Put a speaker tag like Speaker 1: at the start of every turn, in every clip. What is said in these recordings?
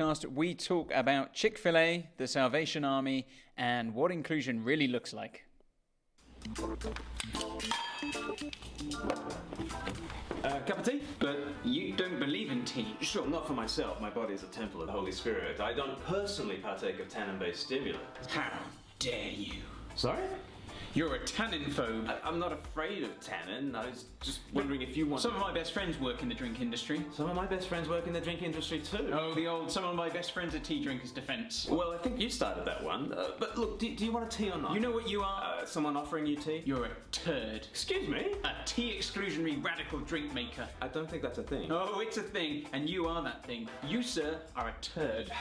Speaker 1: podcast, we talk about Chick-Fil-A, the Salvation Army, and what inclusion really looks like.
Speaker 2: Cup of tea?
Speaker 1: But you don't believe in tea.
Speaker 2: Sure, not for myself. My body is a temple of the Holy Spirit. I don't personally partake of tannin-based stimulants.
Speaker 1: How dare you?
Speaker 2: Sorry?
Speaker 1: You're a tannin-phobe.
Speaker 2: I'm not afraid of tannin. I was just wondering if you want...
Speaker 1: Some of my best friends work in the drink industry.
Speaker 2: Some of my best friends work in the drink industry too.
Speaker 1: Oh, the old some of my best friends are tea drinkers defense.
Speaker 2: Well, I think you started that one. But look, do you want a tea or not?
Speaker 1: You know what you are?
Speaker 2: Someone offering you tea?
Speaker 1: You're a turd.
Speaker 2: Excuse me?
Speaker 1: A tea exclusionary radical drink maker.
Speaker 2: I don't think that's a thing.
Speaker 1: Oh, it's a thing, and you are that thing. You, sir, are a turd.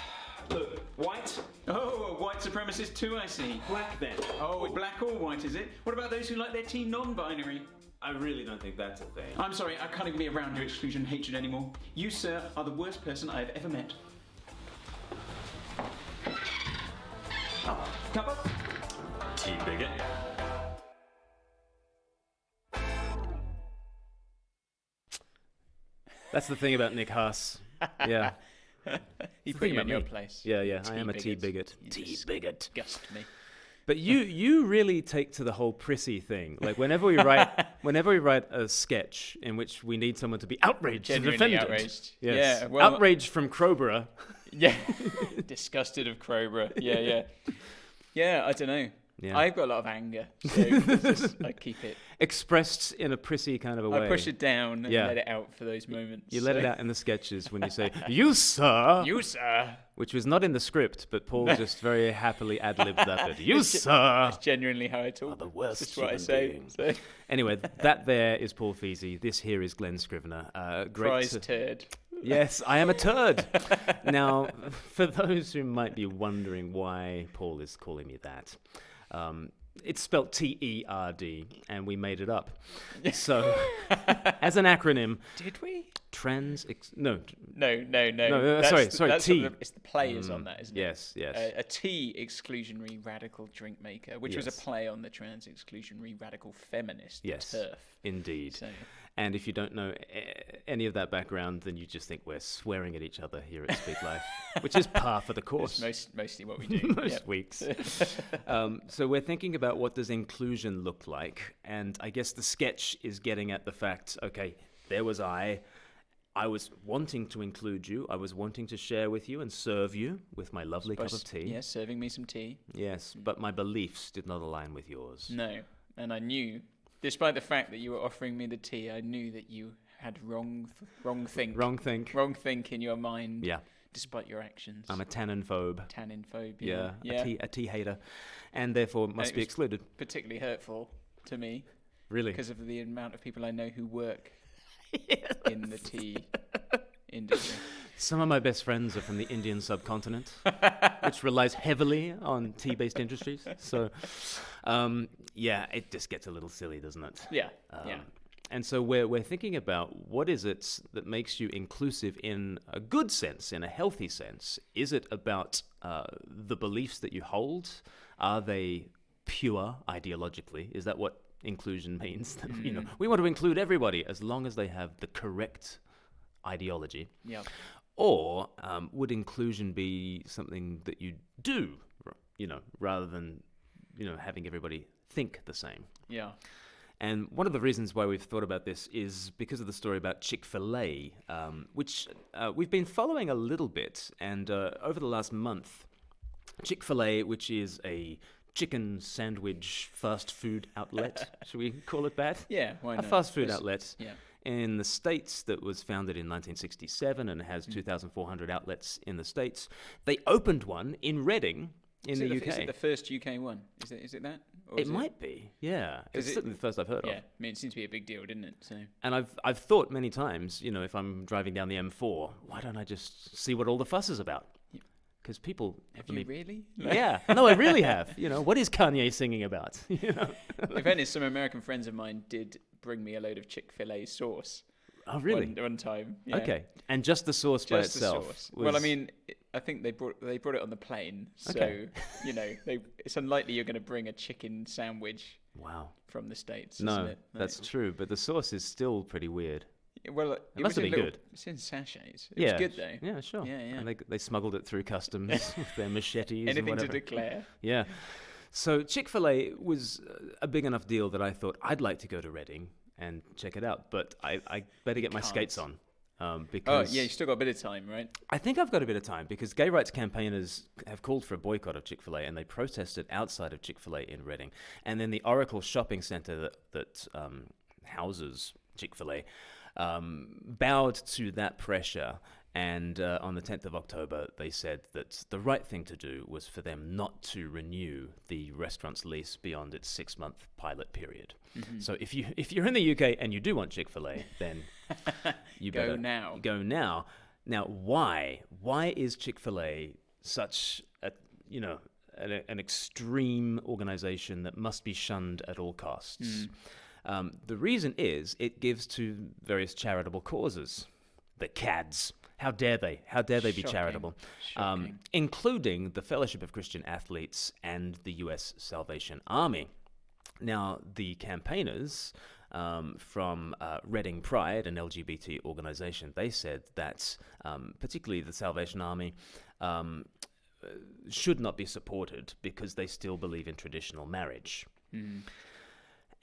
Speaker 2: Look, white.
Speaker 1: Oh, a white supremacist too, I see.
Speaker 2: Black then.
Speaker 1: Oh, black or white, is it? What about those who like their tea non-binary?
Speaker 2: I really don't think that's a thing.
Speaker 1: I'm sorry, I can't even be around your exclusion and hatred anymore. You, sir, are the worst person I have ever met.
Speaker 2: Oh, cuppa? Tea bigot.
Speaker 3: That's the thing about Nick Haas. Yeah.
Speaker 1: He put you in your place.
Speaker 3: Yeah. I am a tea bigot.
Speaker 1: Tea bigot. Disgust me.
Speaker 3: But you really take to the whole prissy thing. Like whenever we write a sketch in which we need someone to be outraged and
Speaker 1: Genuinely
Speaker 3: offended.
Speaker 1: outraged.
Speaker 3: Yes.
Speaker 1: Yeah, well,
Speaker 3: outraged from Crowborough.
Speaker 1: Yeah. Disgusted of Crowborough. Yeah. Yeah, I don't know.
Speaker 3: Yeah.
Speaker 1: I've got a lot of anger, so I keep it.
Speaker 3: Expressed in a prissy kind of a way.
Speaker 1: I push it down and
Speaker 3: Yeah.
Speaker 1: let it out for those moments.
Speaker 3: You let it out in the sketches when you say, "You sir,"
Speaker 1: You, sir.
Speaker 3: which was not in the script, but Paul just very happily ad-libbed that bit. "You sir."
Speaker 1: That's genuinely how I talk.
Speaker 3: Are the worst
Speaker 1: That's what I
Speaker 3: human
Speaker 1: say.
Speaker 3: being.
Speaker 1: So.
Speaker 3: Anyway, that there is Paul Feasy. This here is Glenn Scrivener. Great
Speaker 1: Prize turd.
Speaker 3: Yes, I am a turd. Now, for those who might be wondering why Paul is calling me that, it's spelled T-E-R-D, and we made it up. So, as an acronym...
Speaker 1: Did we?
Speaker 3: No.
Speaker 1: No.
Speaker 3: Sorry,
Speaker 1: That's
Speaker 3: T.
Speaker 1: It's the players on that, isn't it?
Speaker 3: Yes.
Speaker 1: A tea exclusionary radical drink maker, which was a play on the trans exclusionary radical feminist turf.
Speaker 3: Indeed.
Speaker 1: So.
Speaker 3: And if you don't know any of that background, then you just think we're swearing at each other here at Speak Life, which is par for the course.
Speaker 1: It's mostly what we do.
Speaker 3: Most weeks. So we're thinking about what does inclusion look like, and I guess the sketch is getting at the fact, okay, there was I was wanting to include you, I was wanting to share with you and serve you with my lovely cup of tea.
Speaker 1: Yes, serving me some tea.
Speaker 3: Yes, but my beliefs did not align with yours.
Speaker 1: No, and I knew... Despite the fact that you were offering me the tea, I knew that you had wrong think in your mind.
Speaker 3: Yeah.
Speaker 1: Despite your actions.
Speaker 3: I'm a tannin-phobe.
Speaker 1: Tannin-phobia.
Speaker 3: Yeah. A tea hater, and therefore must be excluded.
Speaker 1: Particularly hurtful to me.
Speaker 3: Really?
Speaker 1: Because of the amount of people I know who work in the tea industry.
Speaker 3: Some of my best friends are from the Indian subcontinent, which relies heavily on tea-based industries. So, it just gets a little silly, doesn't it?
Speaker 1: Yeah.
Speaker 3: And so we're thinking about what is it that makes you inclusive in a good sense, in a healthy sense? Is it about the beliefs that you hold? Are they pure ideologically? Is that what inclusion means? We want to include everybody as long as they have the correct ideology.
Speaker 1: Yeah.
Speaker 3: Or would inclusion be something that you do, rather than, having everybody think the same?
Speaker 1: Yeah.
Speaker 3: And one of the reasons why we've thought about this is because of the story about Chick-Fil-A, which we've been following a little bit. And over the last month, Chick-Fil-A, which is a chicken sandwich fast food outlet, should we call it that?
Speaker 1: Yeah, why not?
Speaker 3: A fast food outlet.
Speaker 1: Yeah.
Speaker 3: In the States, that was founded in 1967 and has 2,400 outlets in the States. They opened one in Reading in the UK.
Speaker 1: Is it the first UK one? Is it that? Or
Speaker 3: It might be, yeah. It's certainly the first I've heard of.
Speaker 1: Yeah, I mean, it seems to be a big deal, didn't it? So.
Speaker 3: And I've thought many times, if I'm driving down the M4, why don't I just see what all the fuss is about? Because people...
Speaker 1: Have you really?
Speaker 3: Yeah. No, I really have. What is Kanye singing about?
Speaker 1: In fairness, some American friends of mine did bring me a load of Chick-fil-A sauce.
Speaker 3: Oh, really?
Speaker 1: One time. Yeah.
Speaker 3: Okay. And just the sauce by itself?
Speaker 1: The sauce. Well, I mean, I think they brought it on the plane. So,
Speaker 3: Okay.
Speaker 1: It's unlikely you're going to bring a chicken sandwich
Speaker 3: Wow.
Speaker 1: from the States,
Speaker 3: No,
Speaker 1: isn't it?
Speaker 3: that's true. But the sauce is still pretty weird.
Speaker 1: Well,
Speaker 3: it must have been good.
Speaker 1: It's in sachets. It was good though.
Speaker 3: Yeah, sure.
Speaker 1: Yeah.
Speaker 3: And they smuggled it through customs with their machetes.
Speaker 1: Anything
Speaker 3: and
Speaker 1: to declare.
Speaker 3: Yeah. So Chick-fil-A was a big enough deal that I thought I'd like to go to Reading and check it out, but I better get my skates on. Because
Speaker 1: you still got a bit of time, right?
Speaker 3: I think I've got a bit of time because gay rights campaigners have called for a boycott of Chick-fil-A, and they protested outside of Chick-fil-A in Reading. And then the Oracle shopping centre that houses Chick-fil-A bowed to that pressure. And on the 10th of October, they said that the right thing to do was for them not to renew the restaurant's lease beyond its 6-month pilot period. Mm-hmm. So if you're in the UK and you do want Chick-fil-A, then you better go now. Now, why is Chick-fil-A such an extreme organization that must be shunned at all costs? The reason is it gives to various charitable causes. The CADs. How dare they? How dare they be charitable? Including the Fellowship of Christian Athletes and the U.S. Salvation Army. Now, the campaigners from Reading Pride, an LGBT organization, they said that particularly the Salvation Army should not be supported because they still believe in traditional marriage.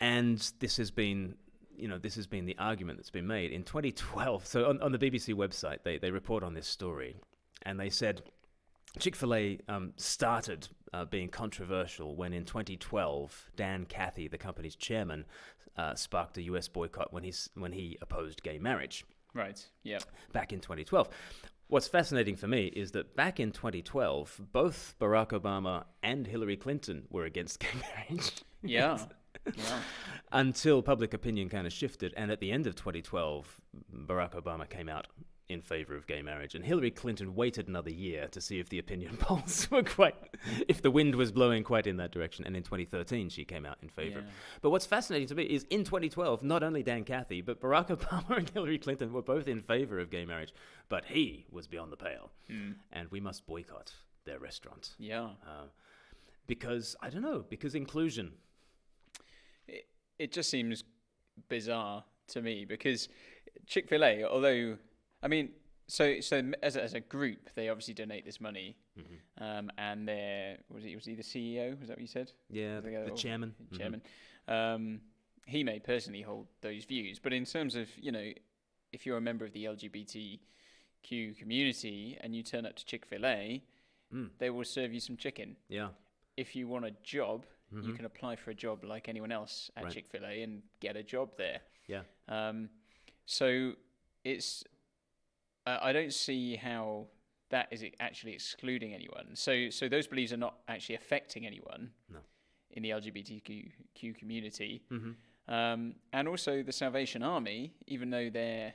Speaker 3: And this has been the argument that's been made. In 2012, so on the BBC website, they report on this story, and they said Chick-fil-A started being controversial when in 2012, Dan Cathy, the company's chairman, sparked a US boycott when he opposed gay marriage.
Speaker 1: Right, yeah. Back
Speaker 3: in 2012. What's fascinating for me is that back in 2012, both Barack Obama and Hillary Clinton were against gay marriage.
Speaker 1: Yeah.
Speaker 3: Until public opinion kind of shifted, and at the end of 2012, Barack Obama came out in favor of gay marriage, and Hillary Clinton waited another year to see if the opinion polls were if the wind was blowing quite in that direction, and in 2013 she came out in favor. Yeah. But what's fascinating to me is in 2012, not only Dan Cathy, but Barack Obama and Hillary Clinton were both in favor of gay marriage, but he was beyond the pale, and we must boycott their restaurant.
Speaker 1: Yeah.
Speaker 3: Because inclusion.
Speaker 1: It just seems bizarre to me because Chick-fil-A, although, I mean, so as a group, they obviously donate this money, and was he the CEO? Was that what you said?
Speaker 3: Yeah, the chairman.
Speaker 1: Chairman. He may personally hold those views, but in terms of, if you're a member of the LGBTQ community and you turn up to Chick-fil-A, they will serve you some chicken.
Speaker 3: Yeah.
Speaker 1: If you want a job, you can apply for a job like anyone else at Chick-fil-A and get a job there.
Speaker 3: Yeah.
Speaker 1: So it's, I don't see how that is actually excluding anyone. So those beliefs are not actually affecting anyone in the LGBTQ community. And also the Salvation Army, even though they're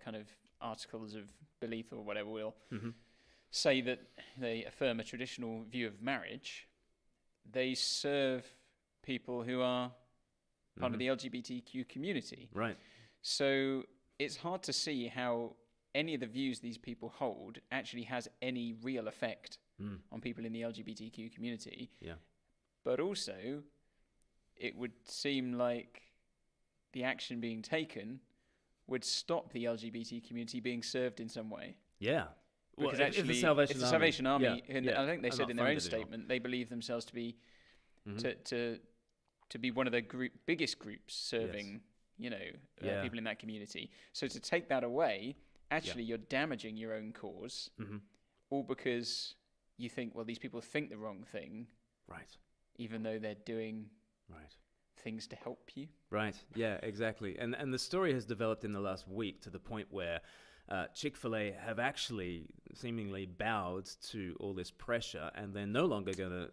Speaker 1: kind of articles of belief or whatever will say that they affirm a traditional view of marriage, they serve people who are part of the LGBTQ community.
Speaker 3: Right.
Speaker 1: So it's hard to see how any of the views these people hold actually has any real effect on people in the LGBTQ community.
Speaker 3: Yeah.
Speaker 1: But also, it would seem like the action being taken would stop the LGBT community being served in some way.
Speaker 3: Yeah.
Speaker 1: Because
Speaker 3: well,
Speaker 1: actually,
Speaker 3: if the Salvation
Speaker 1: Army, and I think they said in their own statement, they believe themselves to be to be one of the biggest groups serving, people in that community. So to take that away, actually, you're damaging your own cause, all because you think, well, these people think the wrong thing,
Speaker 3: right?
Speaker 1: Even though they're doing things to help you,
Speaker 3: right? Yeah, exactly. And the story has developed in the last week to the point where Chick-fil-A have actually seemingly bowed to all this pressure, and they're no longer going to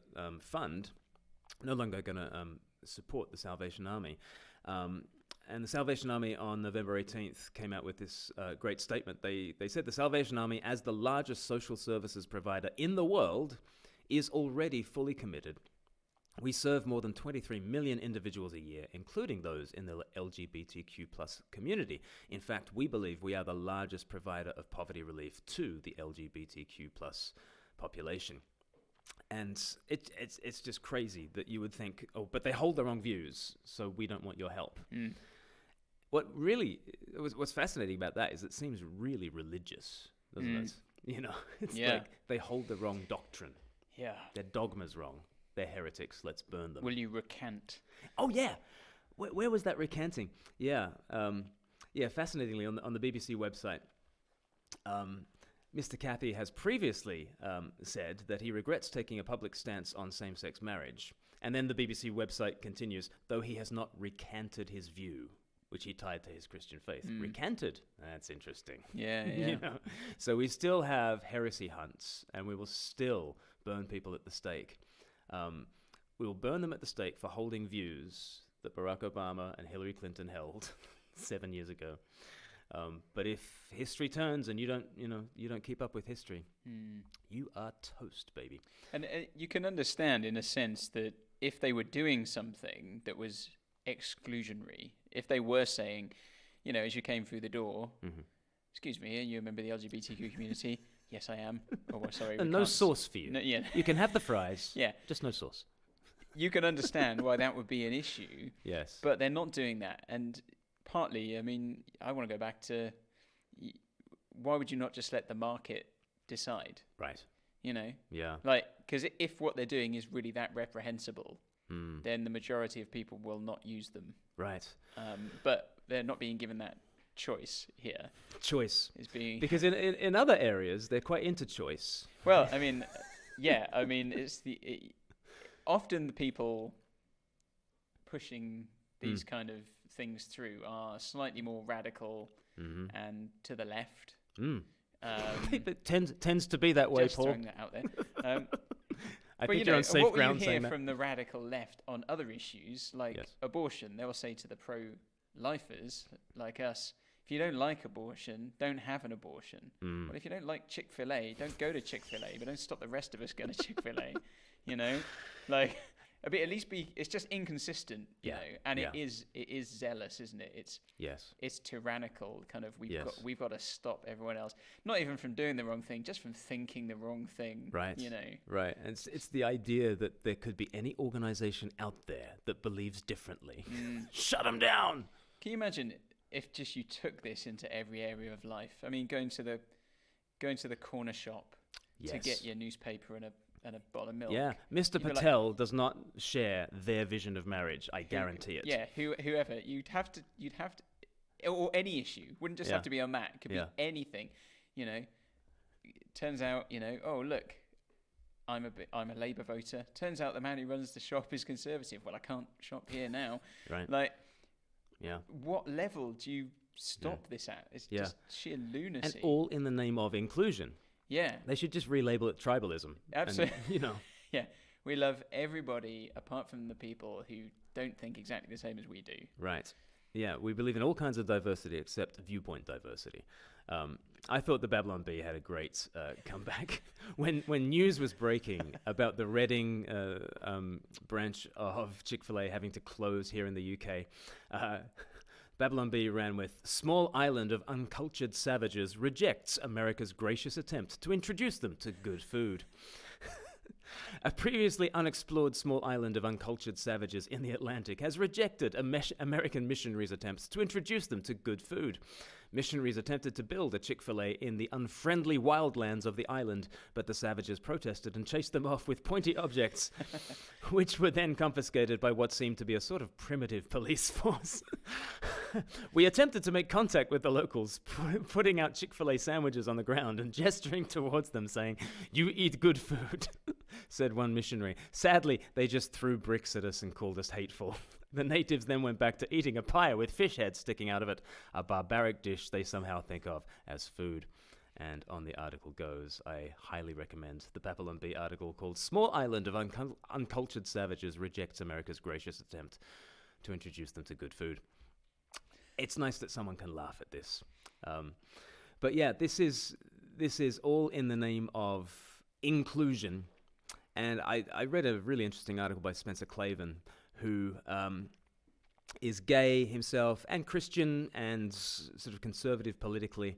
Speaker 3: support the Salvation Army. And the Salvation Army on November 18th came out with this great statement. They said the Salvation Army, as the largest social services provider in the world, is already fully committed. We serve more than 23 million individuals a year, including those in the LGBTQ plus community. In fact, we believe we are the largest provider of poverty relief to the LGBTQ plus population. And it's just crazy that you would think, oh, but they hold the wrong views, so we don't want your help. what's fascinating about that is it seems really religious, doesn't it? You know, it's
Speaker 1: Yeah.
Speaker 3: like they hold the wrong doctrine.
Speaker 1: Yeah.
Speaker 3: Their dogma's wrong. They're heretics. Let's burn them.
Speaker 1: Will you recant?
Speaker 3: Oh yeah, where was that recanting? Yeah, Fascinatingly, on the BBC website, Mr. Cathy has previously said that he regrets taking a public stance on same-sex marriage, and then the BBC website continues, though he has not recanted his view, which he tied to his Christian faith. Recanted? That's interesting.
Speaker 1: Yeah,
Speaker 3: You know? So we still have heresy hunts, and we will still burn people at the stake. We will burn them at the stake for holding views that Barack Obama and Hillary Clinton held 7 years ago. But if history turns and you don't keep up with history, you are toast, baby.
Speaker 1: And you can understand, in a sense, that if they were doing something that was exclusionary, if they were saying, as you came through the door, excuse me, are you a member of the LGBTQ community? Yes, I am. Oh, well, sorry.
Speaker 3: And no sauce for you.
Speaker 1: No, yeah.
Speaker 3: You can have the fries.
Speaker 1: Yeah.
Speaker 3: Just no sauce.
Speaker 1: You can understand why that would be an issue.
Speaker 3: Yes.
Speaker 1: But they're not doing that. And partly, I want to go back to why would you not just let the market decide?
Speaker 3: Right. Yeah.
Speaker 1: Because if what they're doing is really that reprehensible, then the majority of people will not use them.
Speaker 3: Right.
Speaker 1: But they're not being given that choice here.
Speaker 3: Choice.
Speaker 1: Is being
Speaker 3: Because in other areas, they're quite into choice.
Speaker 1: Well, it's often the people pushing these kind of things through are slightly more radical and to the left.
Speaker 3: It tends to be that way,
Speaker 1: just
Speaker 3: Paul.
Speaker 1: throwing that out there.
Speaker 3: I think you're on safe ground saying that.
Speaker 1: What you hear from the radical left on other issues, like abortion, they will say to the pro-lifers like us, if you don't like abortion, don't have an abortion. Well, if you don't like Chick-Fil-A, don't go to Chick-Fil-A, but don't stop the rest of us going to Chick-Fil-A. At least it's just inconsistent, you know, and it is zealous, isn't it? It's tyrannical, kind of. We've got to stop everyone else, not even from doing the wrong thing, just from thinking the wrong thing,
Speaker 3: right? Right, and it's the idea that there could be any organization out there that believes differently. Shut them down.
Speaker 1: Can you imagine if just you took this into every area of life? Going to the corner shop to get your newspaper and a bottle of milk.
Speaker 3: Yeah, Mr. Patel does not share their vision of marriage. I guarantee it.
Speaker 1: Yeah, whoever you'd have to, or any issue wouldn't just have to be on that. It could be anything. It turns out, oh look, I'm a Labour voter. Turns out the man who runs the shop is Conservative. Well, I can't shop here now.
Speaker 3: Right.
Speaker 1: What level do you stop this at? It's just sheer lunacy.
Speaker 3: And all in the name of inclusion.
Speaker 1: Yeah.
Speaker 3: They should just relabel it tribalism.
Speaker 1: Absolutely.
Speaker 3: And,
Speaker 1: Yeah. We love everybody apart from the people who don't think exactly the same as we do.
Speaker 3: Right. Yeah, we believe in all kinds of diversity except viewpoint diversity. I thought the Babylon Bee had a great comeback. When news was breaking about the Reading branch of Chick-Fil-A having to close here in the UK, Babylon Bee ran with, "Small island of uncultured savages rejects America's gracious attempt to introduce them to good food." A previously unexplored small island of uncultured savages in the Atlantic has rejected American missionaries' attempts to introduce them to good food. Missionaries attempted to build a Chick-fil-A in the unfriendly wildlands of the island, but the savages protested and chased them off with pointy objects, which were then confiscated by what seemed to be a sort of primitive police force. "We attempted to make contact with the locals, putting out Chick-fil-A sandwiches on the ground and gesturing towards them, saying, 'You eat good food,' said one missionary. Sadly, they just threw bricks at us and called us hateful. The natives then went back to eating a pie with fish heads sticking out of it, a barbaric dish they somehow think of as food." And on the article goes, I highly recommend the Babylon Bee article called "Small Island of Uncultured Savages Rejects America's Gracious Attempt to Introduce Them to Good Food." It's nice that someone can laugh at this. But yeah, this is all in the name of inclusion. And I read a really interesting article by Spencer Klavan, who is gay himself and Christian and sort of conservative politically.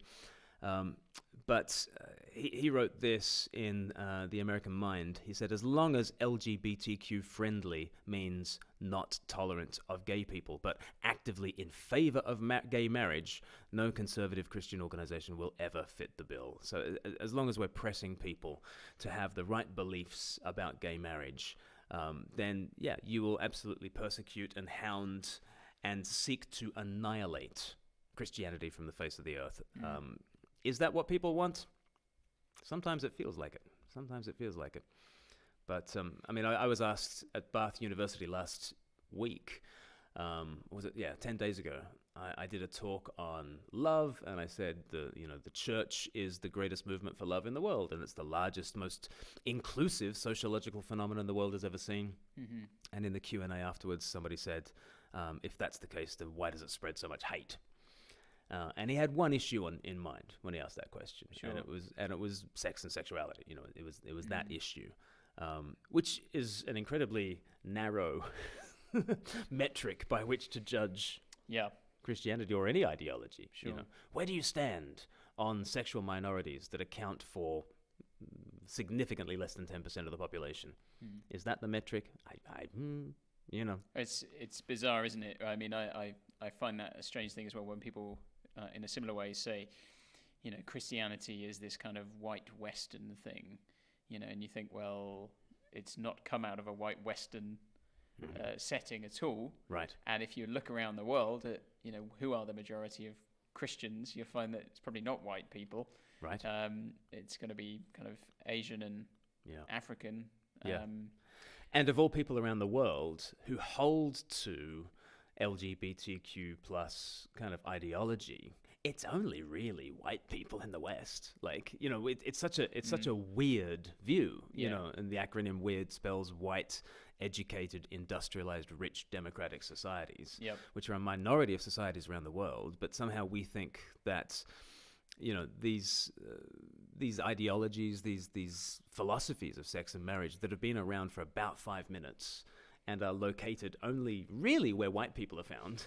Speaker 3: But he wrote this in The American Mind. He said, as long as LGBTQ friendly means not tolerant of gay people, but actively in favor of gay marriage, no conservative Christian organization will ever fit the bill. So as long as we're pressing people to have the right beliefs about gay marriage, then, yeah, you will absolutely persecute and hound and seek to annihilate Christianity from the face of the earth. Is that what people want? Sometimes it feels like it. But, I was asked at Bath University last week, 10 days ago, I did a talk on love, and I said the church is the greatest movement for love in the world, and it's the largest, most inclusive sociological phenomenon the world has ever seen. Mm-hmm. And in the Q&A afterwards, somebody said, if that's the case, then why does it spread so much hate? And he had one issue in mind when he asked that question, sure. and it was sex and sexuality. It was that issue, which is an incredibly narrow metric by which to judge Christianity or any ideology. Sure. Where do you stand on sexual minorities that account for significantly less than 10% of the population? Is that the metric?
Speaker 1: It's bizarre, isn't it? I mean, I find that a strange thing as well when people, in a similar way, say, Christianity is this kind of white Western thing, and you think, well, it's not come out of a white Western setting at all. Right. And if you look around the world at, who are the majority of Christians, you'll find that it's probably not white people. Right. It's going to be kind of Asian and African. Yeah.
Speaker 3: And of all people around the world who hold to LGBTQ plus kind of ideology, it's only really white people in the West. Like, it's such a weird view, and the acronym WEIRD spells white, educated, industrialized, rich, democratic societies, which are a minority of societies around the world. But somehow we think that, these ideologies, these philosophies of sex and marriage that have been around for about 5 minutes and are located only really where white people are found.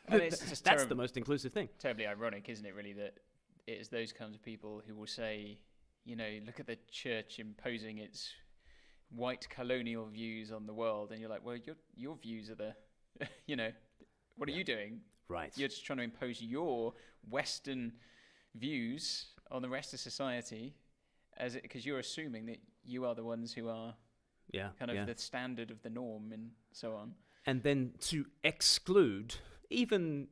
Speaker 3: That's the most inclusive thing.
Speaker 1: Terribly ironic, isn't it, really, that it is those kinds of people who will say, look at the church imposing its white colonial views on the world, and you're like, well, your views are the, what are you doing? Right. You're just trying to impose your Western views on the rest of society, because you're assuming that you are the ones who are the standard of the norm and so on.
Speaker 3: And then to exclude even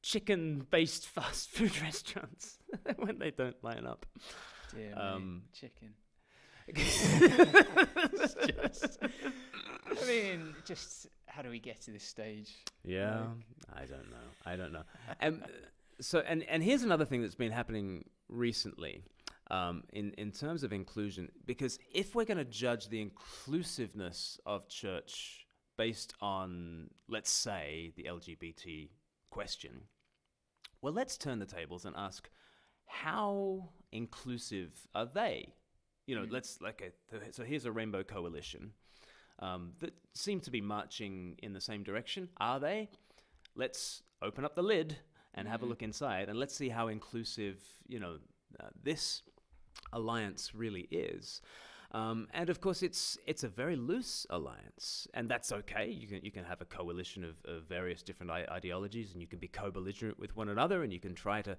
Speaker 3: chicken-based fast food restaurants when they don't line up.
Speaker 1: Dear me, chicken. Just how do we get to this stage?
Speaker 3: Yeah, I don't know. So here's another thing that's been happening recently. In terms of inclusion, because if we're going to judge the inclusiveness of church based on, let's say, the LGBT question, well, let's turn the tables and ask, how inclusive are they? So here's a rainbow coalition that seem to be marching in the same direction. Are they? Let's open up the lid and have a look inside, and let's see how inclusive, this alliance really is. And of course, it's a very loose alliance, and that's okay. You can have a coalition of various different ideologies, and you can be co-belligerent with one another, and you can try to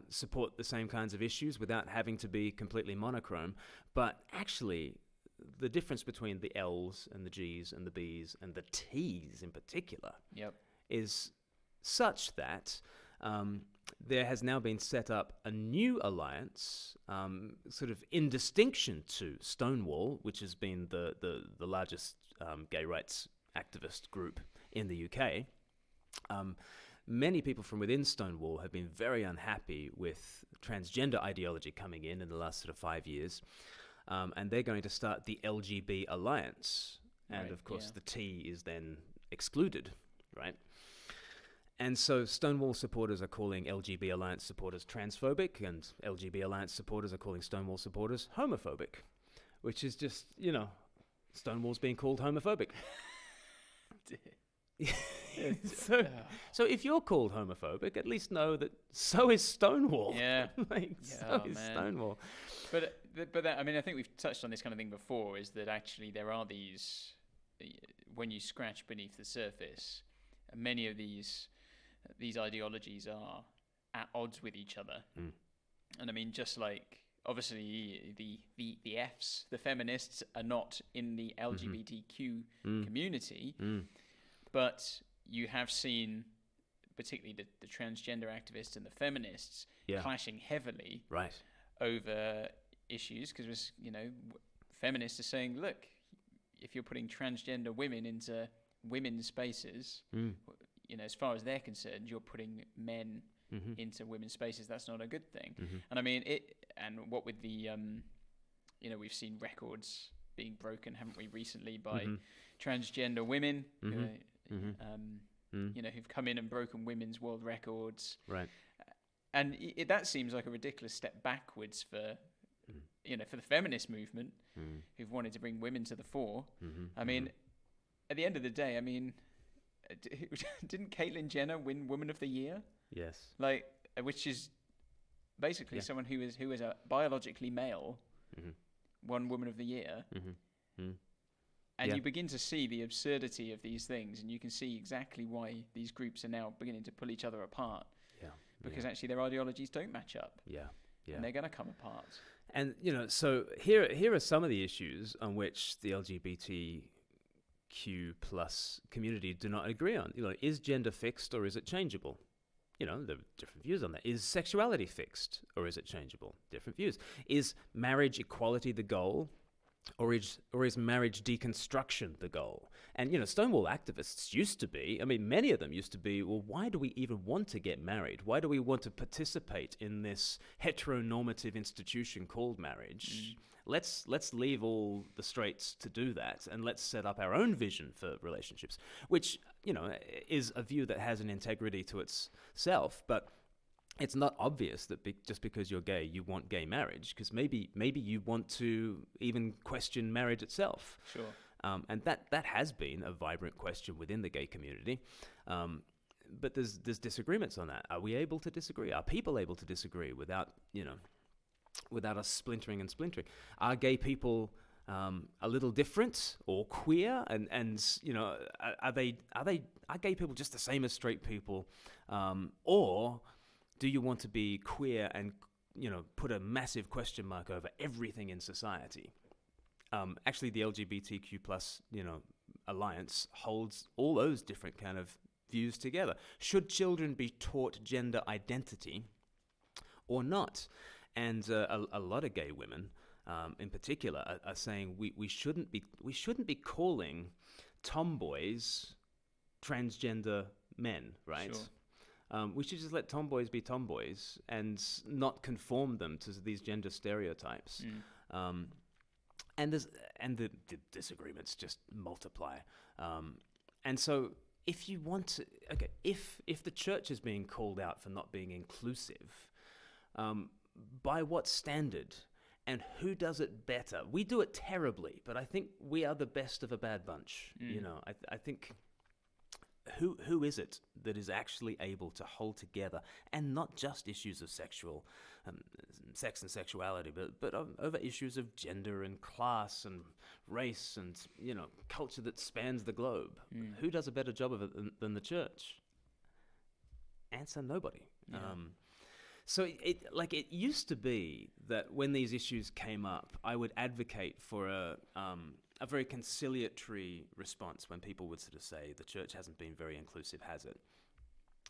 Speaker 3: support the same kinds of issues without having to be completely monochrome. But actually, the difference between the L's and the G's and the B's and the T's in particular is such that there has now been set up a new alliance, sort of in distinction to Stonewall, which has been the largest gay rights activist group in the UK. Many people from within Stonewall have been very unhappy with transgender ideology coming in the last sort of 5 years, and they're going to start the LGB Alliance, and of course the T is then excluded, right? And so Stonewall supporters are calling LGB Alliance supporters transphobic, and LGB Alliance supporters are calling Stonewall supporters homophobic, which is just, Stonewall's being called homophobic. So if you're called homophobic, at least know that so is Stonewall.
Speaker 1: Yeah.
Speaker 3: So is Stonewall.
Speaker 1: But that, I mean, I think we've touched on this kind of thing before, is that actually there are these, when you scratch beneath the surface, many of these ideologies are at odds with each other. And I mean, just like, obviously the Fs, the feminists, are not in the LGBTQ community, but you have seen particularly the transgender activists and the feminists clashing heavily over issues, because feminists are saying, look, if you're putting transgender women into women's spaces, as far as they're concerned, you're putting men into women's spaces. That's not a good thing. And I mean, and what with the, we've seen records being broken, haven't we, recently by transgender women, who've come in and broken women's world records.
Speaker 3: Right.
Speaker 1: And that seems like a ridiculous step backwards for, for the feminist movement, who've wanted to bring women to the fore. I mean, at the end of the day, I mean, didn't Caitlyn Jenner win Woman of the Year?
Speaker 3: Yes.
Speaker 1: Like, which is basically someone who is a biologically male, won Woman of the Year. And you begin to see the absurdity of these things, and you can see exactly why these groups are now beginning to pull each other apart. Because actually their ideologies don't match up. And they're going to come apart.
Speaker 3: And, so here are some of the issues on which the LGBTQ plus community do not agree on. Is gender fixed or is it changeable? There are different views on that. Is sexuality fixed or is it changeable? Different views. Is marriage equality the goal, or is marriage deconstruction the goal? And, Stonewall activists used to be, many of them used to be, well, why do we even want to get married? Why do we want to participate in this heteronormative institution called marriage? Let's leave all the straights to do that, and let's set up our own vision for relationships, which, is a view that has an integrity to itself, but it's not obvious that just because you're gay, you want gay marriage, because maybe you want to even question marriage itself.
Speaker 1: Sure.
Speaker 3: And that has been a vibrant question within the gay community. But there's disagreements on that. Are we able to disagree? Are people able to disagree without us splintering and splintering? Are gay people a little different or queer? And are gay people just the same as straight people? Or do you want to be queer and, put a massive question mark over everything in society? Actually, the LGBTQ plus, alliance holds all those different kind of views together. Should children be taught gender identity or not? And a lot of gay women, in particular, are saying we shouldn't be calling tomboys transgender men, right? Sure. We should just let tomboys be tomboys and not conform them to these gender stereotypes. And the disagreements just multiply. And so if you want to, if the church is being called out for not being inclusive, by what standard and who does it better? We do it terribly, but I think we are the best of a bad bunch. I think who is it that is actually able to hold together, and not just issues of sex and sexuality, but over issues of gender and class and race and culture that spans the globe? Who does a better job of it than the church? Answer: nobody.
Speaker 1: Yeah.
Speaker 3: So it used to be that when these issues came up, I would advocate for a very conciliatory response when people would sort of say, the church hasn't been very inclusive, has it?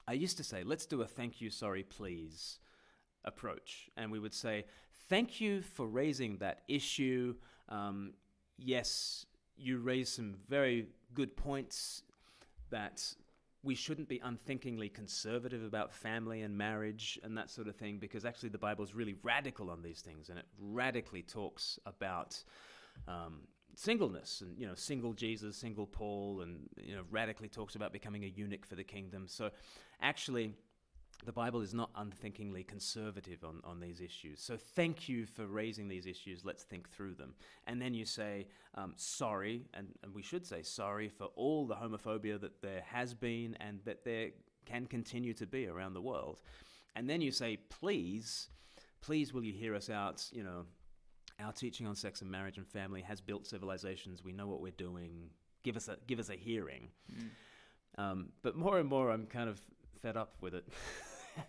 Speaker 3: I used to say, let's do a thank you, sorry, please approach. And we would say, thank you for raising that issue. Yes, you raised some very good points that we shouldn't be unthinkingly conservative about family and marriage and that sort of thing, because actually the Bible is really radical on these things, and it radically talks about singleness and, single Jesus, single Paul, and, radically talks about becoming a eunuch for the kingdom. So actually, the Bible is not unthinkingly conservative on these issues. So thank you for raising these issues. Let's think through them. And then you say, sorry, and we should say sorry for all the homophobia that there has been and that there can continue to be around the world. And then you say, please will you hear us out? You know, our teaching on sex and marriage and family has built civilizations. We know what we're doing. Give us a hearing. But more and more, I'm kind of fed up with it.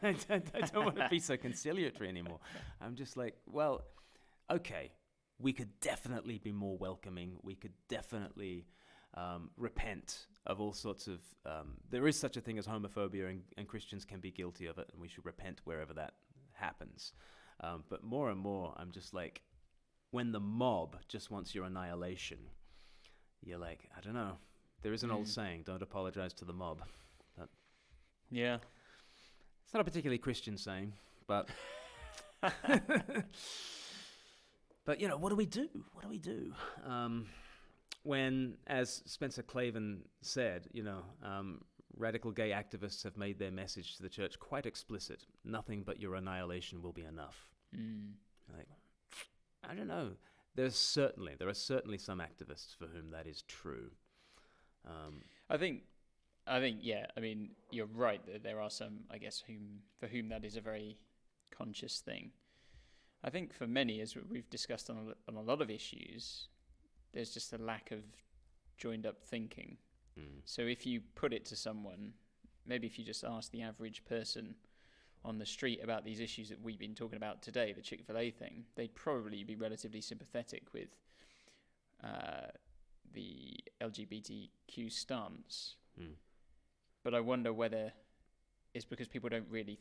Speaker 3: I don't want to be so conciliatory anymore. I'm just like, well, okay, we could definitely be more welcoming. We could definitely repent of all sorts of... there is such a thing as homophobia, and Christians can be guilty of it, and we should repent wherever that happens. But more and more, I'm just like, when the mob just wants your annihilation, you're like, I don't know. There is an old saying, don't apologize to the mob.
Speaker 1: Yeah.
Speaker 3: It's not a particularly Christian saying, but... But, you know, what do we do? What do we do? When, as Spencer Klavan said, you know, radical gay activists have made their message to the church quite explicit. Nothing but your annihilation will be enough. Like, I don't know. There are certainly some activists for whom that is true.
Speaker 1: I think, yeah. I mean, you're right that there are some, I guess, for whom that is a very conscious thing. I think for many, as we've discussed on a lot of issues, there's just a lack of joined-up thinking. So if you put it to someone, maybe if you just ask the average person on the street about these issues that we've been talking about today, the Chick-Fil-A thing, they'd probably be relatively sympathetic with the LGBTQ stance. But I wonder whether it's because people don't really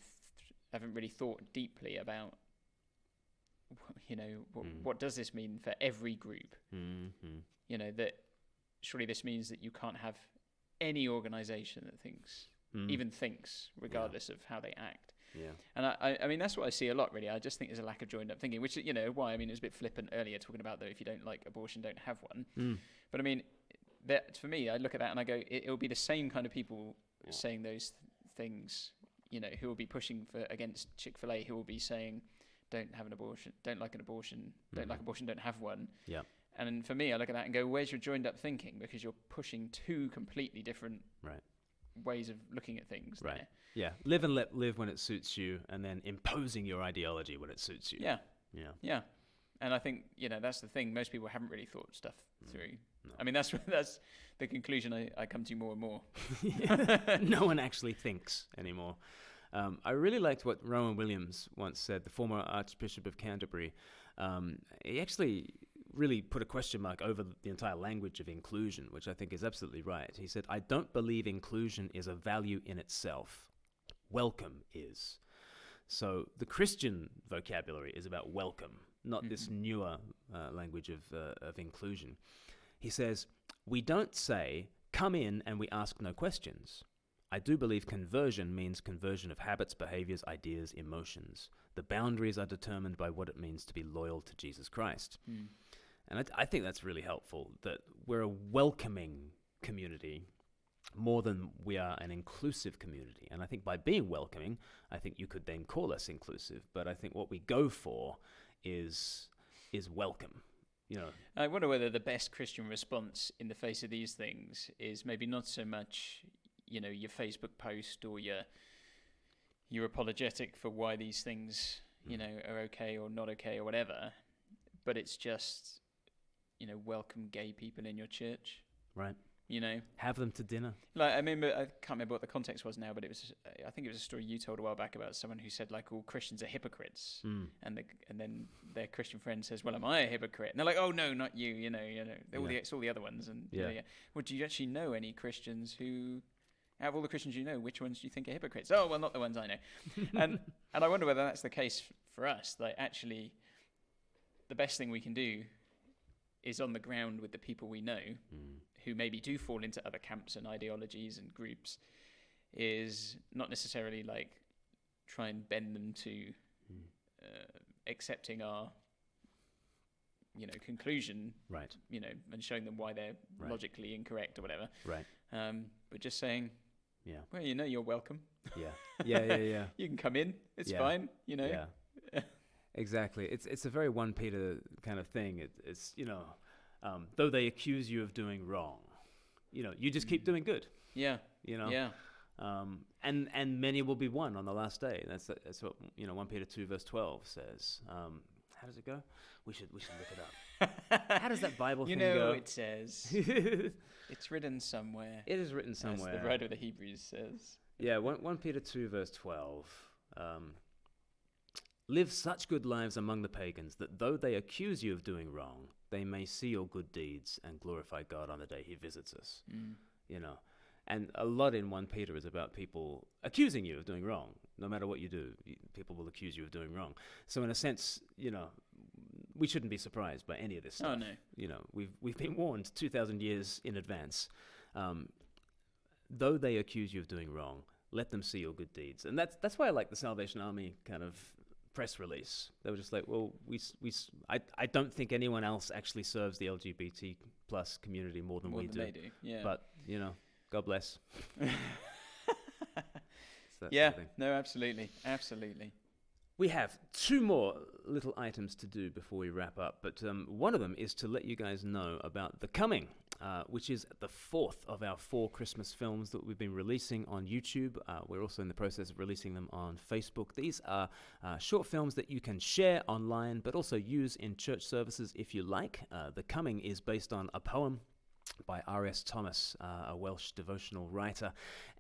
Speaker 1: haven't really thought deeply about, you know, what does this mean for every group? You know, that surely this means that you can't have any organization that thinks, even thinks, regardless of how they act.
Speaker 3: Yeah.
Speaker 1: And I mean, that's what I see a lot, really. I just think there's a lack of joined-up thinking, which, you know, why, I mean, it was a bit flippant earlier talking about, though, if you don't like abortion, don't have one. But, I mean, that, for me, I look at that and I go, it'll be the same kind of people saying those things, you know, who will be pushing against Chick-Fil-A, who will be saying, don't have an abortion, don't like an abortion, don't like abortion, don't have one.
Speaker 3: Yeah.
Speaker 1: And for me, I look at that and go, where's your joined-up thinking? Because you're pushing two completely different ways of looking at things.
Speaker 3: Right.
Speaker 1: There.
Speaker 3: Yeah. Live and let live when it suits you, and then imposing your ideology when it suits you.
Speaker 1: Yeah.
Speaker 3: Yeah.
Speaker 1: Yeah. And I think, you know, that's the thing. Most people haven't really thought stuff through.
Speaker 3: No.
Speaker 1: I mean, that's the conclusion I come to more and more.
Speaker 3: No one actually thinks anymore. I really liked what Rowan Williams once said, the former Archbishop of Canterbury. He actually really put a question mark over the entire language of inclusion, which I think is absolutely right. He said, I don't believe inclusion is a value in itself. Welcome is. So the Christian vocabulary is about welcome, not this newer language of inclusion. He says, we don't say, come in and we ask no questions. I do believe conversion means conversion of habits, behaviors, ideas, emotions. The boundaries are determined by what it means to be loyal to Jesus Christ. And I think that's really helpful, that we're a welcoming community more than we are an inclusive community. And I think by being welcoming, I think you could then call us inclusive. But I think what we go for is welcome. You know,
Speaker 1: I wonder whether the best Christian response in the face of these things is maybe not so much, you know, your Facebook post or your apologetic for why these things, you know, are okay or not okay or whatever, but it's just, you know, welcome gay people in your church.
Speaker 3: Right.
Speaker 1: You know,
Speaker 3: have them to dinner.
Speaker 1: Like, I can't remember what the context was now, but I think it was a story you told a while back about someone who said, like, all Christians are hypocrites, and then their Christian friend says, well, am I a hypocrite? And they're like, oh no, not you. You know, it's all the other ones. And well, do you actually know any Christians who, out of all the Christians you know, which ones do you think are hypocrites? Oh, well, not the ones I know. and I wonder whether that's the case for us. Like, actually, the best thing we can do is on the ground with the people we know who maybe do fall into other camps and ideologies and groups, is not necessarily like try and bend them to accepting our, you know, conclusion,
Speaker 3: right?
Speaker 1: You know, and showing them why they're logically incorrect or whatever,
Speaker 3: right?
Speaker 1: But just saying,
Speaker 3: yeah,
Speaker 1: well, you know, you're welcome.
Speaker 3: Yeah.
Speaker 1: You can come in. It's
Speaker 3: Yeah.
Speaker 1: fine.
Speaker 3: Yeah. Exactly. It's a very 1 Peter kind of thing. It's though they accuse you of doing wrong, you just keep doing good.
Speaker 1: Yeah. Yeah.
Speaker 3: And many will be won on the last day. That's what 1 Peter 2 verse 12 says. How does it go? We should look it up. How does that Bible thing go?
Speaker 1: It says it's written somewhere.
Speaker 3: It is written somewhere.
Speaker 1: As the writer of the Hebrews says.
Speaker 3: Yeah, 1 Peter 2 verse 12. Live such good lives among the pagans that though they accuse you of doing wrong, they may see your good deeds and glorify God on the day he visits us. And a lot in 1 Peter is about people accusing you of doing wrong. No matter what you do, people will accuse you of doing wrong. So in a sense, we shouldn't be surprised by any of this stuff.
Speaker 1: Oh, no.
Speaker 3: We've been warned 2,000 years in advance. Though they accuse you of doing wrong, let them see your good deeds. And that's why I like the Salvation Army kind of press release. They were just like, well, I don't think anyone else actually serves the LGBT plus community more than we do.
Speaker 1: They do. Yeah.
Speaker 3: But God bless.
Speaker 1: Yeah. No, absolutely.
Speaker 3: We have 2 more little items to do before we wrap up, but one of them is to let you guys know about The Coming, which is the 4th of our 4 Christmas films that we've been releasing on YouTube. We're also in the process of releasing them on Facebook. These are short films that you can share online, but also use in church services if you like. The Coming is based on a poem by R.S. Thomas, a Welsh devotional writer,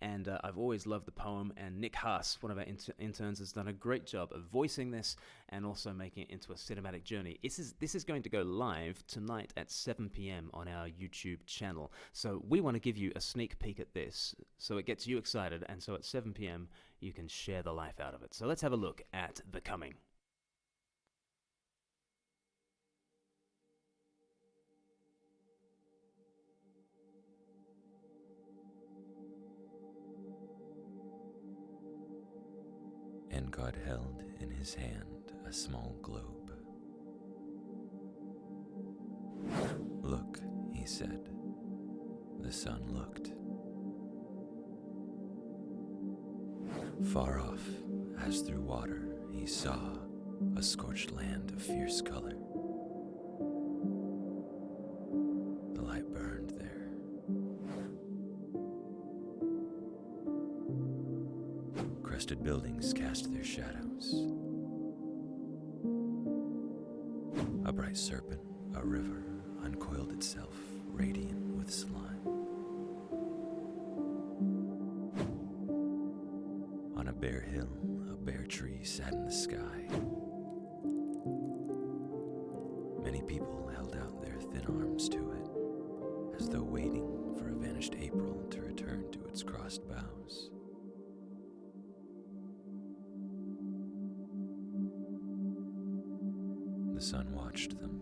Speaker 3: and I've always loved the poem, and Nick Haas, one of our interns, has done a great job of voicing this and also making it into a cinematic journey. This is going to go live tonight at 7 p.m. on our YouTube channel, so we want to give you a sneak peek at this, so it gets you excited, and so at 7 p.m. you can share the life out of it. So let's have a look at The Coming.
Speaker 4: And God held in his hand a small globe. Look, he said. The sun looked. Far off, as through water, he saw a scorched land of fierce color. The light burned there. Crested buildings cast their shadows. A bright serpent, a river, uncoiled itself, radiant with slime. On a bare hill, a bare tree sat in the sky. Many people held out their thin arms to it, as though waiting for a vanished April to return to its crossed boughs. The sun watched them.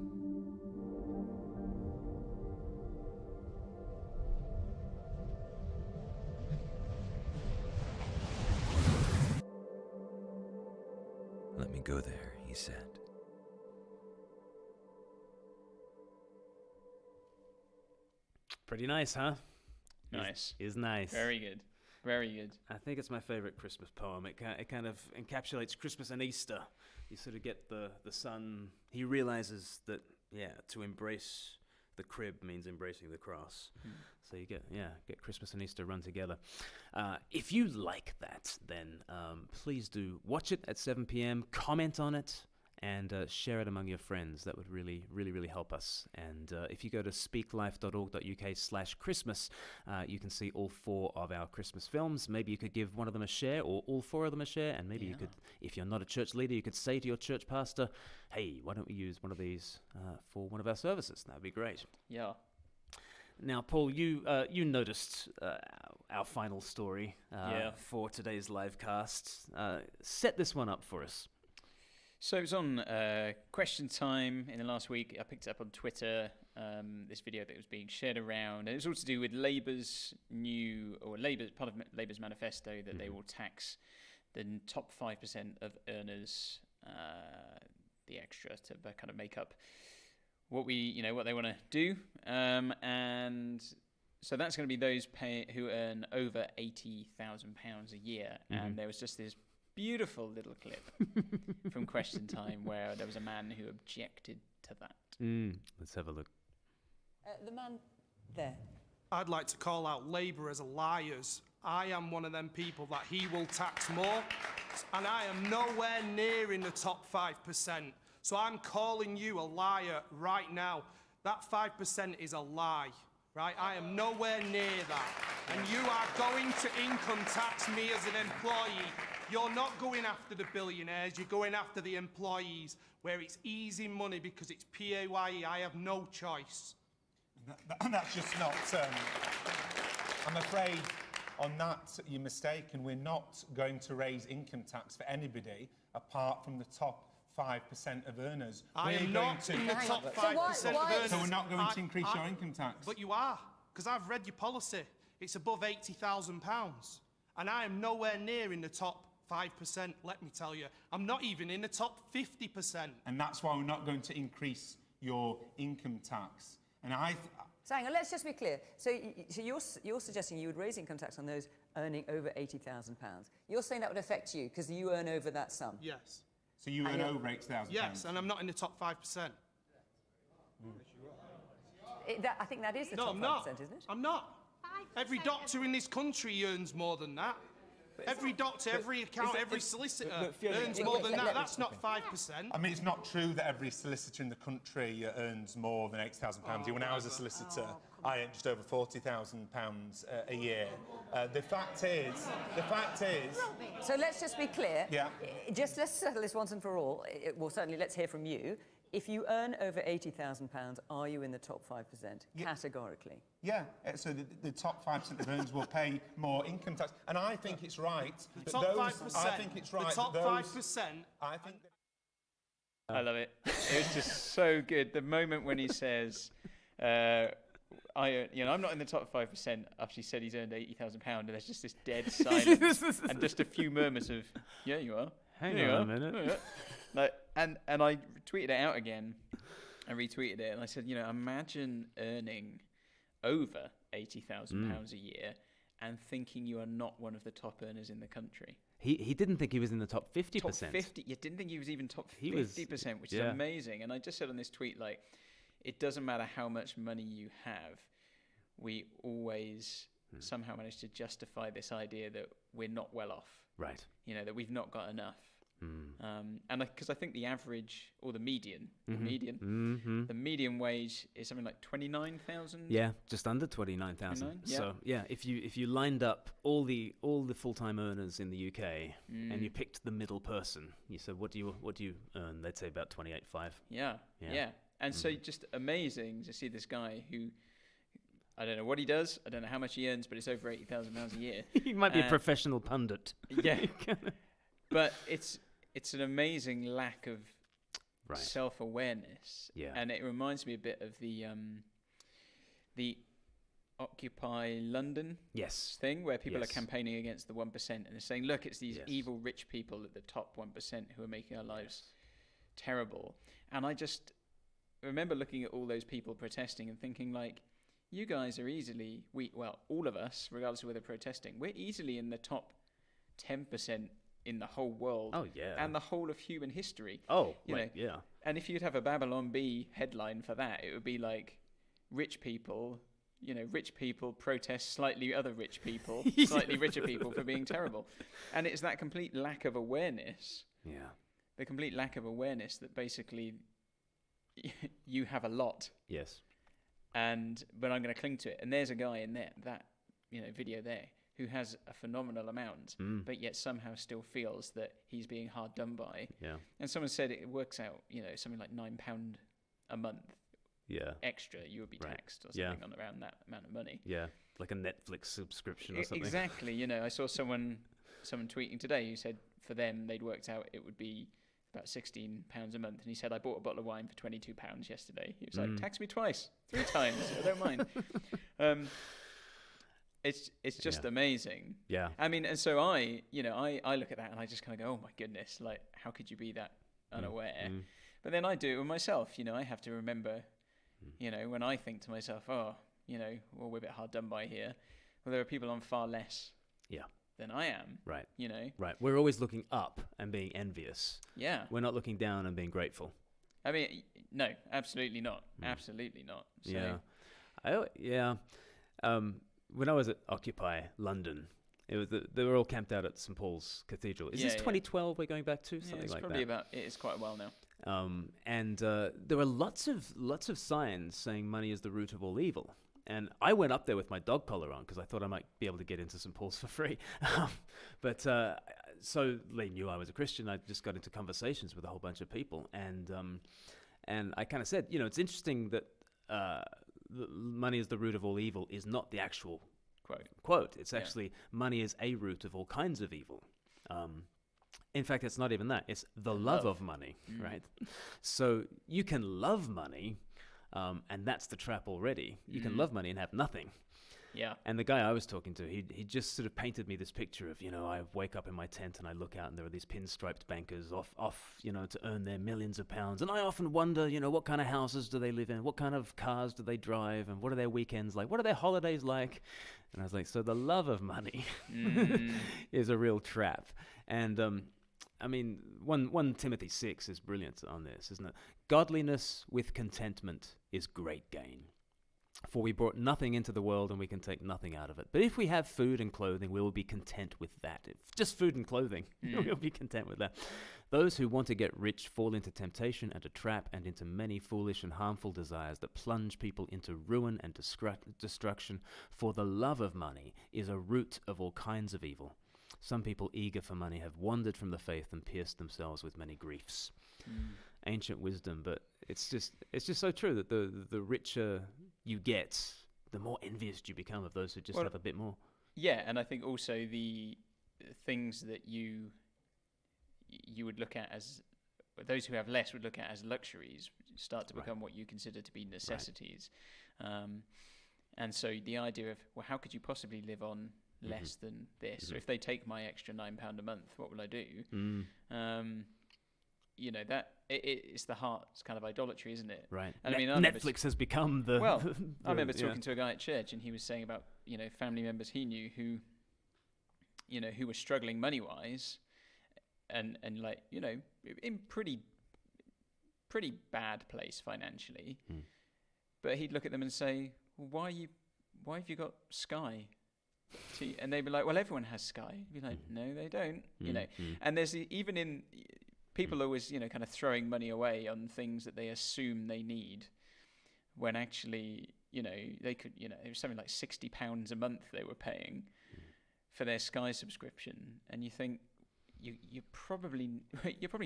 Speaker 4: Let me go there, he said.
Speaker 3: Pretty nice, huh?
Speaker 1: Nice.
Speaker 3: Is nice.
Speaker 1: Very good. Very good.
Speaker 3: I think it's my favorite Christmas poem. It kind of encapsulates Christmas and Easter. You sort of get the sun. He realizes that, to embrace the crib means embracing the cross. So you get Christmas and Easter run together. If you like that, then please do watch it at 7 p.m., comment on it, and share it among your friends. That would really, really, really help us. And if you go to speaklife.org.uk/Christmas, you can see all 4 of our Christmas films. Maybe you could give one of them a share, or all 4 of them a share, and maybe you could, if you're not a church leader, you could say to your church pastor, hey, why don't we use one of these for one of our services? That would be great.
Speaker 1: Yeah.
Speaker 3: Now, Paul, you noticed our final story for today's live cast. Set this one up for us.
Speaker 1: So it was on Question Time in the last week. I picked it up on Twitter, this video that was being shared around. And it's all to do with part of Labour's manifesto that they will tax the top 5% of earners, the extra, to kind of make up what they want to do. And so that's going to be those who earn over £80,000 a year. And there was just this beautiful little clip from Question Time where there was a man who objected to that.
Speaker 3: Let's have a look.
Speaker 5: The man there.
Speaker 6: I'd like to call out Labour as liars. I am one of them people that he will tax more, and I am nowhere near in the top 5%. So I'm calling you a liar right now. That 5% is a lie, right? I am nowhere near that. And you are going to income tax me as an employee. You're not going after the billionaires, you're going after the employees, where it's easy money because it's PAYE. I have no choice.
Speaker 7: That's just not... I'm afraid on that you're mistaken. We're not going to raise income tax for anybody apart from the top 5% of earners.
Speaker 6: I am not in the top 5% of earners.
Speaker 7: So we're not going to increase your income tax?
Speaker 6: But you are, because I've read your policy. It's above £80,000. And I am nowhere near in the top 5%, let me tell you. I'm not even in the top 50%.
Speaker 7: And that's why we're not going to increase your income tax. And
Speaker 5: So hang on, let's just be clear. So you're suggesting you would raise income tax on those earning over £80,000. You're saying that would affect you because you earn over that sum?
Speaker 6: Yes.
Speaker 7: So you earn over £8,000?
Speaker 6: Yes, and I'm not in the top 5%.
Speaker 5: I think that is the top 5%, isn't it?
Speaker 6: I'm not. Every doctor in this country earns more than that. Every doctor, every accountant, every solicitor earns more than that. That's not 5%.
Speaker 7: I mean, it's not true that every solicitor in the country earns more than £8,000. When I was a solicitor, I earned just over £40,000 a year. The fact is...
Speaker 5: So let's just be clear.
Speaker 7: Yeah.
Speaker 5: Just let's settle this once and for all. Well, certainly let's hear from you. If you earn over £80,000, are you in the top 5%? Categorically?
Speaker 7: Yeah, so the top 5% of earners will pay more income tax. And I think it's right that
Speaker 6: top 5%.
Speaker 7: I think it's right
Speaker 6: the top
Speaker 7: that
Speaker 6: 5%.
Speaker 7: I think that...
Speaker 1: I love it. It was just so good. The moment when he says, I'm not in the top 5%, after he said he's earned £80,000, and there's just this dead silence and just a few murmurs of, yeah, you are.
Speaker 3: Hang on a minute.
Speaker 1: And I tweeted it out again and retweeted it, and I said, imagine earning over £80,000 a year and thinking you are not one of the top earners in the country.
Speaker 3: He didn't think he was in the top 50%.
Speaker 1: Top 50. You didn't think he was even top 50%, which is amazing. And I just said on this tweet, it doesn't matter how much money you have, we always somehow manage to justify this idea that we're not well off.
Speaker 3: Right.
Speaker 1: That we've not got enough. And because I think the average or the median, the median wage is something like 29,000.
Speaker 3: Yeah, just under 29,000.
Speaker 1: Yeah.
Speaker 3: So if you lined up all the full-time earners in the UK and you picked the middle person, you said what do you earn? They'd say about 28.5.
Speaker 1: Yeah. And so just amazing to see this guy who, I don't know what he does, I don't know how much he earns, but it's over £80,000 a year.
Speaker 3: He might be a professional pundit.
Speaker 1: Yeah. But it's an amazing lack of self-awareness.
Speaker 3: Yeah.
Speaker 1: And it reminds me a bit of the Occupy London thing, where people are campaigning against the 1% and they're saying, look, it's these evil rich people at the top 1% who are making our lives terrible. And I just remember looking at all those people protesting and thinking, you guys are easily, all of us, regardless of whether protesting, we're easily in the top 10% in the whole world.
Speaker 3: Oh, yeah.
Speaker 1: And the whole of human history.
Speaker 3: Oh,
Speaker 1: yeah. And if you'd have a Babylon Bee headline for that, it would be rich people protest slightly other rich people, slightly richer people for being terrible. And it's that complete lack of awareness.
Speaker 3: Yeah.
Speaker 1: The complete lack of awareness that basically you have a lot.
Speaker 3: Yes.
Speaker 1: But I'm going to cling to it. And there's a guy in that video there who has a phenomenal amount, but yet somehow still feels that he's being hard done by.
Speaker 3: Yeah.
Speaker 1: And someone said it works out, something like £9 a month extra you would be taxed or something on around that amount of money.
Speaker 3: Yeah, like a Netflix subscription or something.
Speaker 1: Exactly. I saw someone tweeting today who said for them they'd worked out it would be about £16 a month, and he said, I bought a bottle of wine for £22 yesterday. He was like, tax me twice, 3 times, I don't mind. It's just amazing.
Speaker 3: Yeah.
Speaker 1: I mean, and so I look at that and I just kind of go, oh my goodness, how could you be that unaware? But then I do it with myself. I have to remember, when I think to myself, well, we're a bit hard done by here. Well, there are people on far less than I am.
Speaker 3: Right.
Speaker 1: Right.
Speaker 3: We're always looking up and being envious.
Speaker 1: Yeah.
Speaker 3: We're not looking down and being grateful.
Speaker 1: I mean, no, absolutely not. Absolutely not. So, when I was at Occupy London, it was they were all camped out at St Paul's Cathedral. Is this 2012 we're going back to? Something like that. It is quite a while now.
Speaker 3: And there were lots of signs saying money is the root of all evil. And I went up there with my dog collar on because I thought I might be able to get into St Paul's for free. So they knew I was a Christian. I just got into conversations with a whole bunch of people, and I kind of said, it's interesting that the money is the root of all evil is not the actual quote. It's actually money is a root of all kinds of evil. In fact, it's not even that. It's the love of money, right? So you can love money. And that's the trap already. You can love money and have nothing.
Speaker 1: Yeah.
Speaker 3: And the guy I was talking to, he just sort of painted me this picture of, I wake up in my tent and I look out and there are these pinstriped bankers off, to earn their millions of pounds. And I often wonder, what kind of houses do they live in? What kind of cars do they drive? And what are their weekends like? What are their holidays like? And I was like, so the love of money is a real trap. And, 1 Timothy 6 is brilliant on this, isn't it? Godliness with contentment is great gain. For we brought nothing into the world and we can take nothing out of it. But if we have food and clothing, we will be content with that. If just food and clothing, we'll be content with that. Those who want to get rich fall into temptation and a trap and into many foolish and harmful desires that plunge people into ruin and destruction. For the love of money is a root of all kinds of evil. Some people eager for money have wandered from the faith and pierced themselves with many griefs. Ancient wisdom, but it's just so true that the richer you get, the more envious you become of those who just have a bit more. Yeah,
Speaker 1: and I think also the things that you would look at as those who have less would look at as luxuries start to become what you consider to be necessities. Right. And so the idea of, well, how could you possibly live on less than this? So if they take my extra £9 a month, what will I do? That it's the heart. It's kind of idolatry, isn't it?
Speaker 3: Right.
Speaker 1: And
Speaker 3: Netflix has become the.
Speaker 1: Well, I remember talking to a guy at church, and he was saying about family members he knew who were struggling money wise, and in pretty bad place financially. But he'd look at them and say, well, why have you got Sky? And they'd be like, well, everyone has Sky. You'd be like, no, they don't. And there's even in people always kind of throwing money away on things that they assume they need, when actually they could it was something like £60 a month they were paying for their Sky subscription, and you think you're probably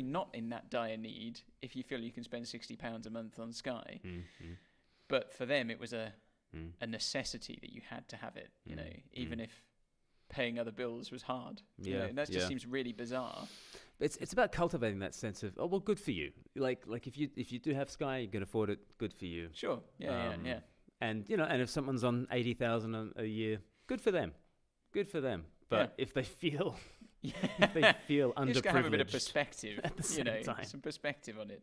Speaker 1: not in that dire need if you feel you can spend £60 a month on Sky. But for them it was a necessity that you had to have it, even if paying other bills was hard. And that just seems really bizarre.
Speaker 3: It's about cultivating that sense of, oh, well, good for you. Like if you do have Sky, you can afford it. Good for you.
Speaker 1: Sure. Yeah.
Speaker 3: And and if someone's on 80,000 a year, good for them. Good for them. But if they feel underprivileged,
Speaker 1: you just gotta have a bit of perspective.
Speaker 3: At the same time.
Speaker 1: Some perspective on it.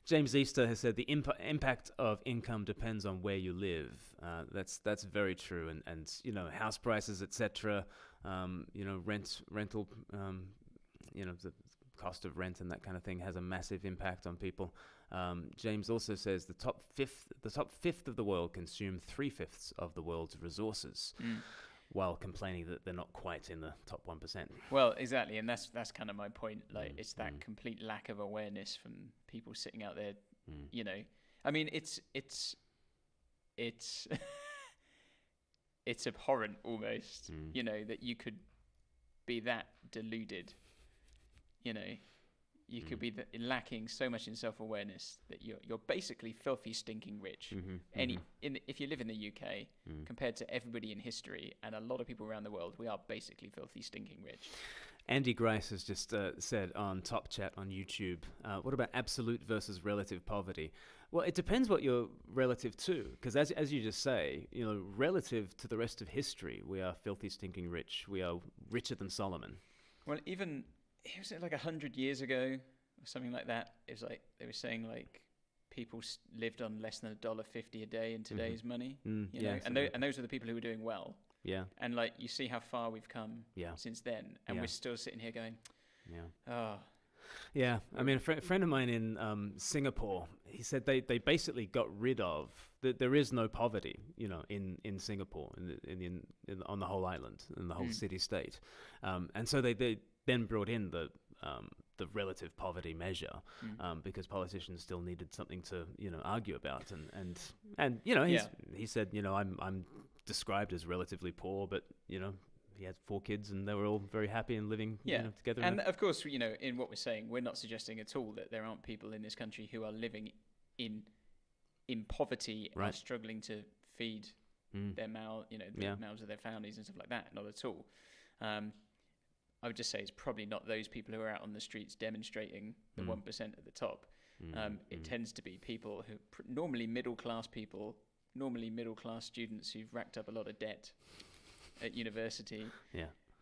Speaker 3: James Easter has said the impact of income depends on where you live. That's very true, and house prices, etc. Rental, the cost of rent and that kind of thing has a massive impact on people. James also says the top fifth of the world consume 3/5 of the world's resources. While complaining that they're not quite in the top 1%.
Speaker 1: Well, exactly, and that's kind of my point. Like, it's that complete lack of awareness from people sitting out there. I mean, it's it's abhorrent almost. That you could be that deluded. You could be lacking so much in self-awareness that you're basically filthy, stinking rich. If you live in the UK, compared to everybody in history and a lot of people around the world, we are basically filthy, stinking rich.
Speaker 3: Andy Grice has just said on Top Chat on YouTube, what about absolute versus relative poverty? Well, it depends what you're relative to, because as you just say, relative to the rest of history, we are filthy, stinking rich. We are richer than Solomon.
Speaker 1: Well, even... It was like 100 years ago or something like that. It was like they were saying like people lived on less than $1.50 a day in today's money. You
Speaker 3: yeah,
Speaker 1: know, and those are the people who are doing well.
Speaker 3: Yeah.
Speaker 1: And like you see how far we've come
Speaker 3: Yeah.
Speaker 1: since then, and
Speaker 3: Yeah.
Speaker 1: we're still sitting here going,
Speaker 3: Yeah.
Speaker 1: oh,
Speaker 3: Yeah, I mean, a friend of mine in Singapore, he said they basically got rid of there is no poverty, you know, in Singapore, on the whole island, in the whole city state, and so they then brought in the relative poverty measure because politicians still needed something to, you know, argue about, and you know, he said, you know, I'm described as relatively poor, but you know. He had 4 kids, and they were all very happy and living you know, together.
Speaker 1: And of course, you know, in what we're saying, we're not suggesting at all that there aren't people in this country who are living in poverty and are struggling to feed their mouths of their families and stuff like that. Not at all. I would just say it's probably not those people who are out on the streets demonstrating, the 1% at the top. It tends to be people who normally middle-class people, middle-class students who've racked up a lot of debt at university,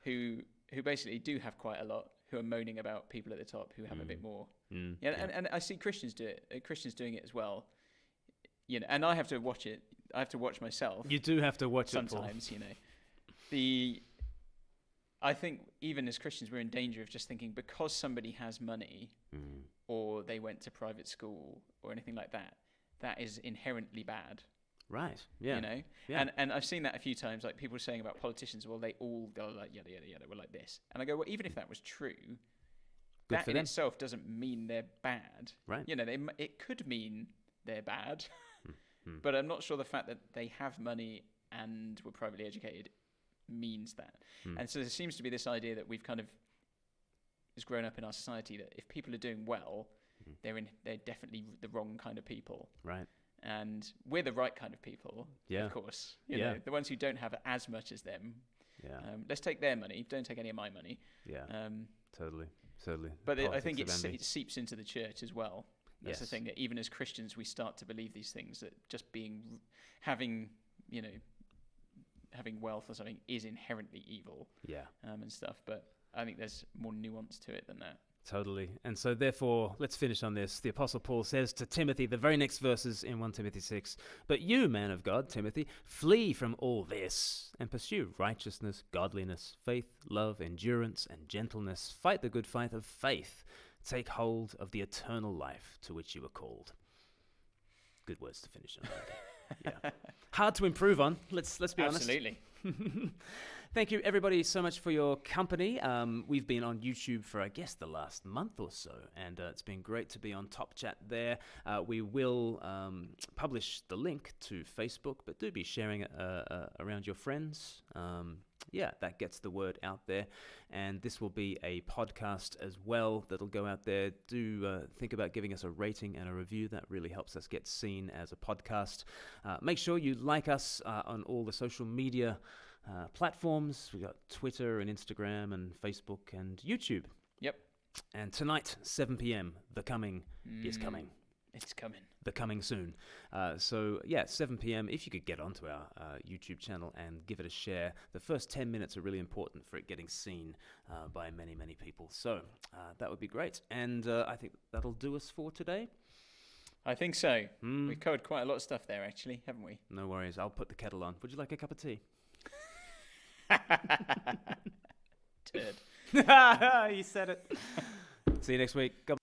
Speaker 1: who basically do have quite a lot, who are moaning about people at the top who have a bit more. And I see Christians do it. Christians doing it as well. You know, and I have to watch it. I have to watch myself.
Speaker 3: You do have to watch
Speaker 1: sometimes.
Speaker 3: It,
Speaker 1: you know, I think even as Christians, we're in danger of just thinking because somebody has money, or they went to private school or anything like that, that is inherently bad.
Speaker 3: Right. Yeah.
Speaker 1: You know, and I've seen that a few times, like people saying about politicians, well, they all go like yada yada yada, we're like this, and I go, well, even if that was true, that in itself doesn't mean they're bad.
Speaker 3: Right.
Speaker 1: You know, it could mean they're bad, but I'm not sure the fact that they have money and were privately educated means that. And so there seems to be this idea that we've kind of has grown up in our society that if people are doing well, they're definitely the wrong kind of people.
Speaker 3: Right.
Speaker 1: And we're the right kind of people, of course. You know, the ones who don't have as much as them. Yeah. Let's take their money. Don't take any of my money.
Speaker 3: Yeah. Totally.
Speaker 1: But I think it seeps into the church as well. That's the thing. That even as Christians, we start to believe these things, that just having wealth or something is inherently evil. Yeah. And stuff. But I think there's more nuance to it than that.
Speaker 3: Totally. And so therefore, let's finish on this. The Apostle Paul says to Timothy, the very next verses in 1 Timothy 6, "But you, man of God, Timothy, flee from all this and pursue righteousness, godliness, faith, love, endurance, and gentleness. Fight the good fight of faith. Take hold of the eternal life to which you were called." Good words to finish on. Yeah. Hard to improve on. Let's be honest.
Speaker 1: Absolutely.
Speaker 3: Thank you, everybody, so much for your company. We've been on YouTube for, I guess, the last month or so, and it's been great to be on Top Chat there. We will publish the link to Facebook, but do be sharing it around your friends. That gets the word out there. And this will be a podcast as well that'll go out there. Do think about giving us a rating and a review. That really helps us get seen as a podcast. Make sure you like us on all the social media platforms. We've got Twitter and Instagram and Facebook and YouTube.
Speaker 1: Yep.
Speaker 3: And tonight, 7 p.m., The Coming is coming.
Speaker 1: It's coming.
Speaker 3: The Coming soon. 7 p.m., if you could get onto our YouTube channel and give it a share. The first 10 minutes are really important for it getting seen by many, many people. So that would be great. And I think that'll do us for today.
Speaker 1: I think so. We've covered quite a lot of stuff there, actually, haven't we?
Speaker 3: No worries. I'll put the kettle on. Would you like a cup of tea?
Speaker 1: Turd.
Speaker 3: You said it. See you next week. God bless.